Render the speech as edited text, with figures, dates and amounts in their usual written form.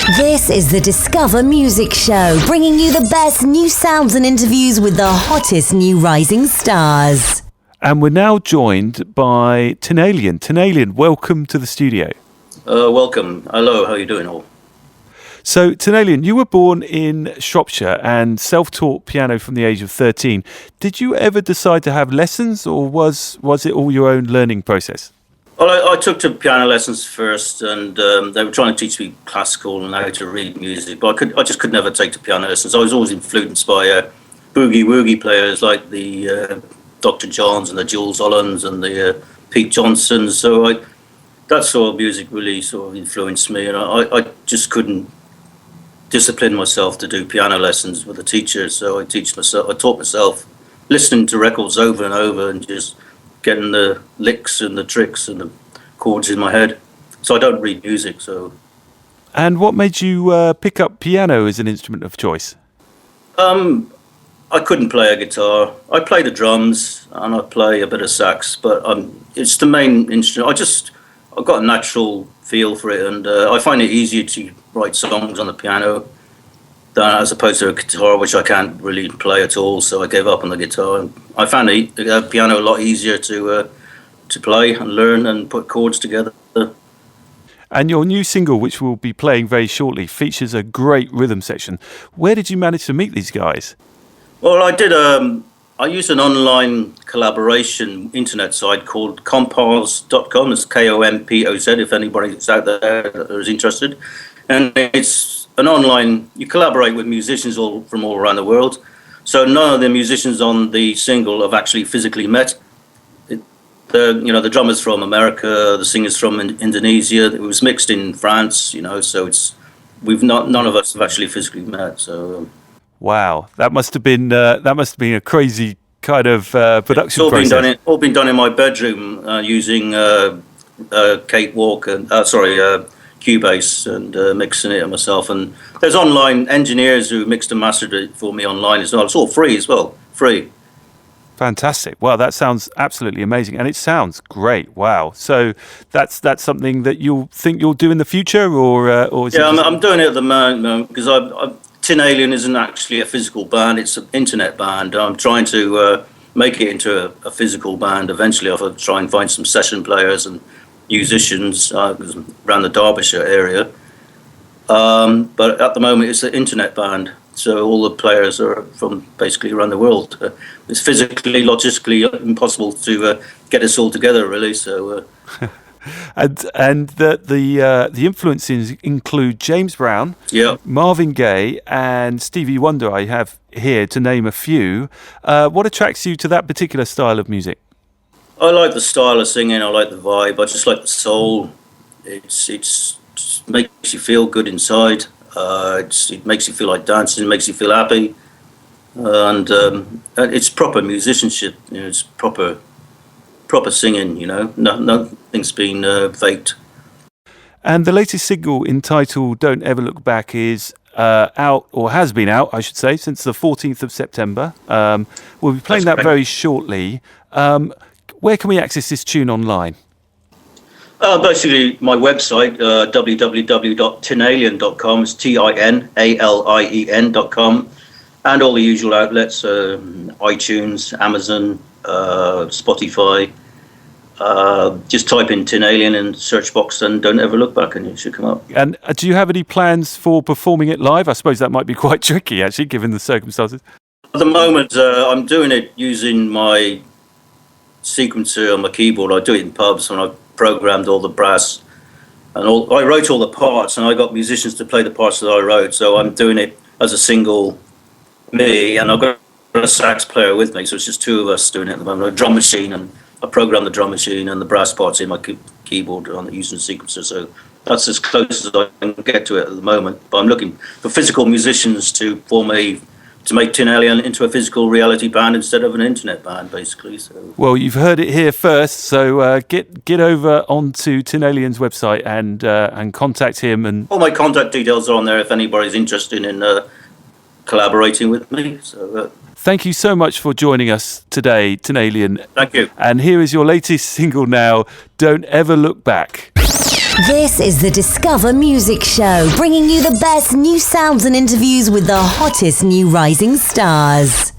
This is the Discover Music Show, bringing you the best new sounds and interviews with the hottest new rising stars. And we're now joined by Tinalien. Tinalien, welcome to the studio. Welcome. Hello, how are you doing all? So, Tinalien, you were born in Shropshire and self-taught piano from the age of 13. Did you ever decide to have lessons, or was it all your own learning process? Well, I took to piano lessons first, and they were trying to teach me classical and how to read music, but I just could never take to piano lessons. I was always influenced by boogie-woogie players like the Dr. Johns and the Jules Hollands and the Pete Johnsons. So that sort of music really sort of influenced me, and I just couldn't discipline myself to do piano lessons with a teacher. So I taught myself listening to records over and over and just getting the licks and the tricks and the chords in my head. So I don't read music. And what made you pick up piano as an instrument of choice? I couldn't play a guitar. I play the drums and I play a bit of sax, but it's the main instrument. I've got a natural feel for it, and I find it easier to write songs on the piano than as opposed to a guitar, which I can't really play at all. So I gave up on the guitar. I found the piano a lot easier to play and learn and put chords together. And your new single, which we'll be playing very shortly, features a great rhythm section. Where did you manage to meet these guys? Well, I did. I used an online collaboration internet site called Compos.com. It's Kompoz, if anybody's out there that is interested. And it's an online, you collaborate with musicians from all around the world. So none of the musicians on the single have actually physically met. The drummer's from America, the singer's from Indonesia. It was mixed in France, so none of us have actually physically met. So. Wow, that must have been a crazy kind of production process. It's all been done in my bedroom using Cakewalk and Cubase and mixing it myself. And there's online engineers who mixed and mastered it for me online as well. It's all free as well, free. Fantastic! Wow, that sounds absolutely amazing, and it sounds great. Wow, so that's something that you'll do in the future, or is I'm doing it at the moment because Tinalien isn't actually a physical band; it's an internet band. I'm trying to make it into a physical band. Eventually, I'll try and find some session players and musicians around the Derbyshire area. But at the moment, it's an internet band, so all the players are from basically around the world. It's physically, logistically impossible to get us all together, really. So. And the influences include James Brown, Marvin Gaye, and Stevie Wonder. I have here to name a few. What attracts you to that particular style of music? I like the style of singing. I like the vibe. I just like the soul. It makes you feel good inside. It makes you feel like dancing. It makes you feel happy, and it's proper musicianship. It's proper singing, nothing's been faked. And the latest single entitled Don't Ever Look Back is out, or has been out, I should say, since the 14th of September. We'll be playing that very shortly. Where can we access this tune online? Basically, my website, www.tinalien.com, it's TINALIEN.com, and all the usual outlets, iTunes, Amazon, Spotify. Just type in Tinalien in the search box and Don't Ever Look Back and it should come up. And do you have any plans for performing it live? I suppose that might be quite tricky, actually, given the circumstances. At the moment, I'm doing it using my sequencer on my keyboard. I do it in pubs when I've programmed all the brass. And I wrote all the parts and I got musicians to play the parts that I wrote. So I'm doing it as a single me, and I've got a sax player with me. So it's just two of us doing it at the moment. A drum machine, and I program the drum machine and the brass parts in my keyboard using the sequencer. So that's as close as I can get to it at the moment. But I'm looking for physical musicians to make Tinalien into a physical reality band instead of an internet band, basically. So. Well, you've heard it here first. So get over onto Tinalien's website and contact him. And all my contact details are on there if anybody's interested in collaborating with me. So. Thank you so much for joining us today, Tinalien. Thank you. And here is your latest single now, Don't Ever Look Back. This is the Discover Music Show, bringing you the best new sounds and interviews with the hottest new rising stars.